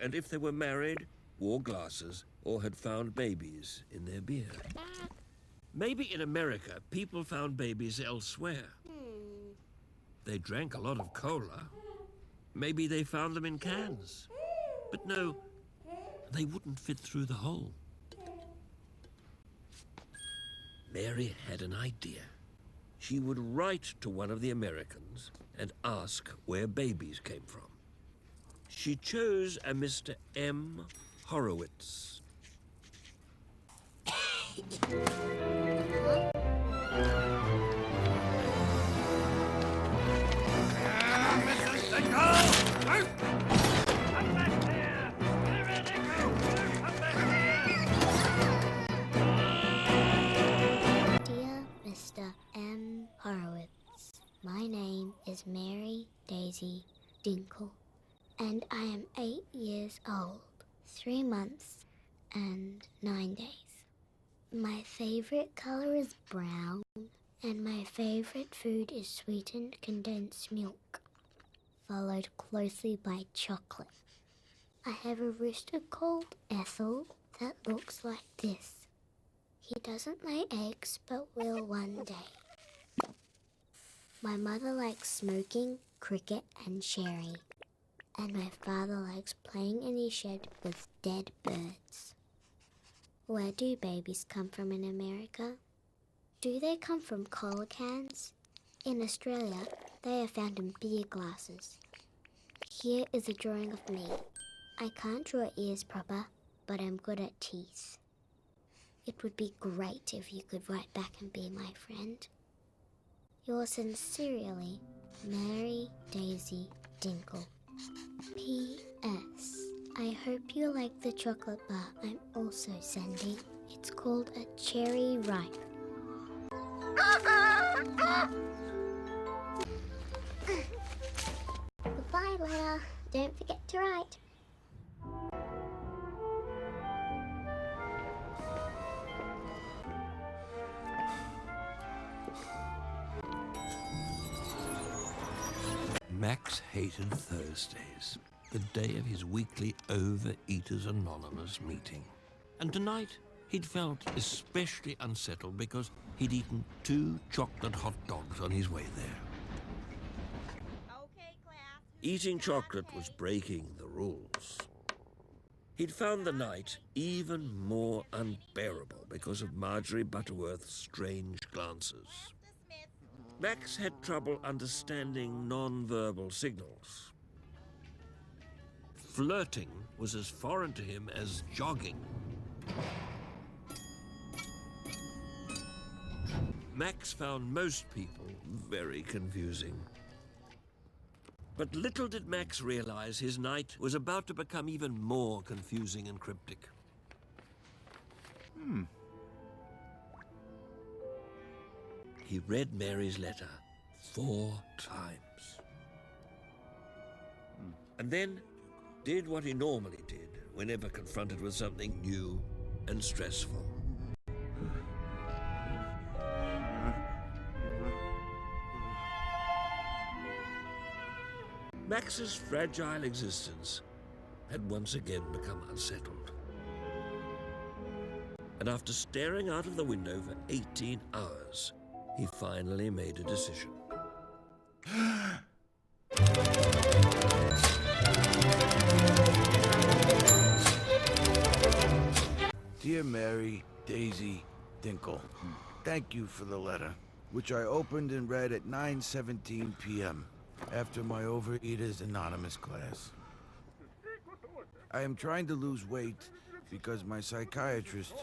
and if they were married, wore glasses, or had found babies in their beer. Maybe in America, people found babies elsewhere. They drank a lot of cola. Maybe they found them in cans. But no, they wouldn't fit through the hole. Mary had an idea. She would write to one of the Americans and ask where babies came from. She chose a Mr. M. Horowitz. Dear Mr. M. Horowitz, my name is Mary Daisy Dinkle, and I am 8 years old, 3 months, and 9 days. My favorite color is brown, and my favorite food is sweetened condensed milk, followed closely by chocolate. I have a rooster called Ethel that looks like this. He doesn't lay eggs, but will one day. My mother likes smoking, cricket, and sherry. And my father likes playing in his shed with dead birds. Where do babies come from in America? Do they come from cola cans? In Australia, they are found in beer glasses. Here is a drawing of me. I can't draw ears proper, but I'm good at teeth. It would be great if you could write back and be my friend. Yours sincerely, Mary Daisy Dinkle. P.S. I hope you like the chocolate bar I'm also sending. It's called a cherry ripe. Goodbye, letter. Don't forget to write. Max hated Thursdays, the day of his weekly Overeaters Anonymous meeting. And tonight, he'd felt especially unsettled because he'd eaten 2 chocolate hot dogs on his way there. Okay, class. Eating chocolate was breaking the rules. He'd found the night even more unbearable because of Marjorie Butterworth's strange glances. Max had trouble understanding non-verbal signals. Flirting was as foreign to him as jogging. Max found most people very confusing. But little did Max realize his night was about to become even more confusing and cryptic. He read Mary's letter 4 times. And then did what he normally did whenever confronted with something new and stressful. Max's fragile existence had once again become unsettled. And after staring out of the window for 18 hours, he finally made a decision. Dear Mary Daisy Dinkle, thank you for the letter, which I opened and read at 9:17 p.m. after my Overeaters Anonymous class. I am trying to lose weight because my psychiatrist,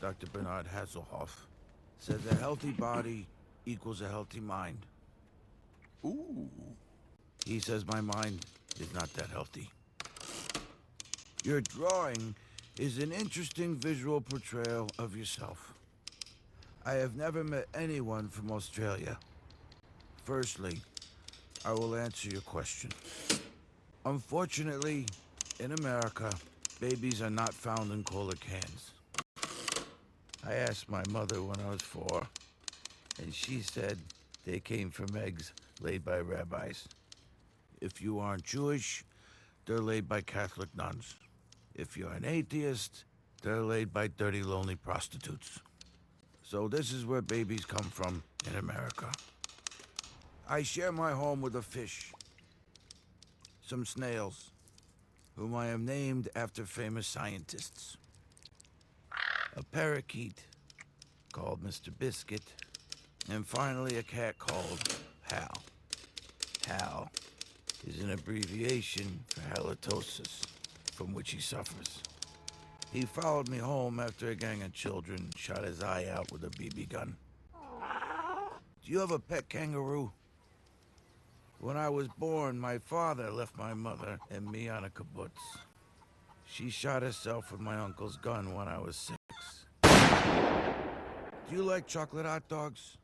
Dr. Bernard Hasselhoff, says a healthy body equals a healthy mind. Ooh. He says my mind is not that healthy. Your drawing is an interesting visual portrayal of yourself. I have never met anyone from Australia. Firstly, I will answer your question. Unfortunately, in America, babies are not found in cola cans. I asked my mother when I was 4, and she said they came from eggs laid by rabbis. If you aren't Jewish, they're laid by Catholic nuns. If you're an atheist, they're laid by dirty, lonely prostitutes. So this is where babies come from in America. I share my home with a fish, some snails, whom I have named after famous scientists. A parakeet called Mr. Biscuit, and finally a cat called Hal. Hal is an abbreviation for halitosis, from which he suffers. He followed me home after a gang of children shot his eye out with a BB gun. Do you have a pet kangaroo? When I was born, my father left my mother and me on a kibbutz. She shot herself with my uncle's gun when I was 6. Do you like chocolate hot dogs?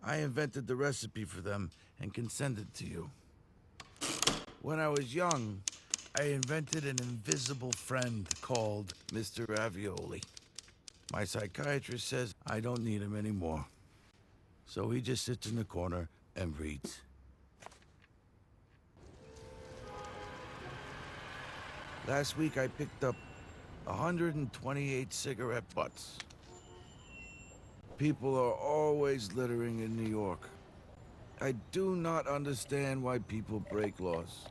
I invented the recipe for them and can send it to you. When I was young, I invented an invisible friend called Mr. Ravioli. My psychiatrist says I don't need him anymore. So he just sits in the corner and reads. Last week I picked up 128 cigarette butts. People are always littering in New York. I do not understand why people break laws.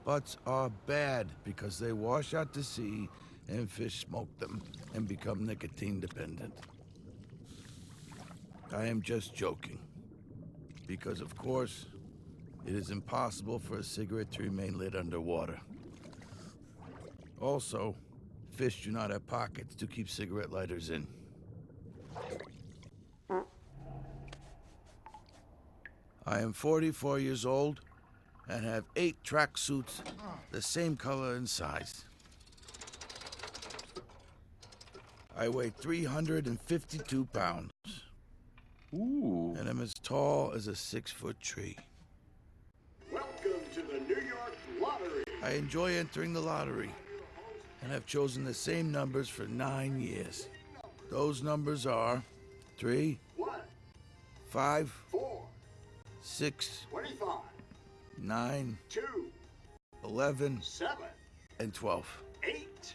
Butts are bad because they wash out to sea and fish smoke them and become nicotine dependent. I am just joking. Because of course, it is impossible for a cigarette to remain lit underwater. Also, fish do not have pockets to keep cigarette lighters in. I am 44 years old and have 8 tracksuits the same color and size. I weigh 352 pounds. Ooh. And am as tall as a 6-foot tree. Welcome to the New York Lottery. I enjoy entering the lottery and have chosen the same numbers for 9 years. Those numbers are 3, 1, 5, 4, 6, 25, 9, 2, 11, 7, and 12. 8.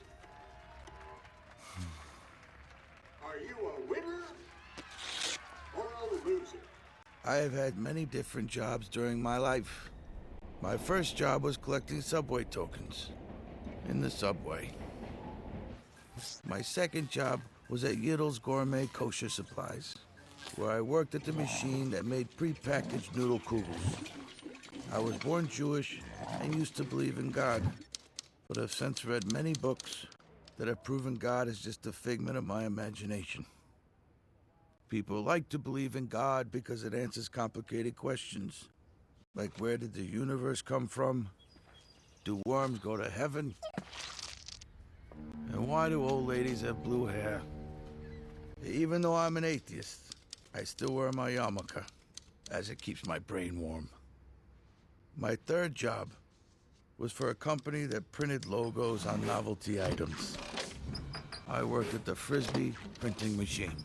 Are you a winner or a loser? I have had many different jobs during my life. My first job was collecting subway tokens in the subway. My second job was at Yiddle's Gourmet Kosher Supplies, where I worked at the machine that made prepackaged noodle kugels. I was born Jewish and used to believe in God, but have since read many books that have proven God is just a figment of my imagination. People like to believe in God because it answers complicated questions, like where did the universe come from? Do worms go to heaven? And why do old ladies have blue hair? Even though I'm an atheist, I still wear my yarmulke, as it keeps my brain warm. My third job was for a company that printed logos on novelty items. I worked at the Frisbee printing machine.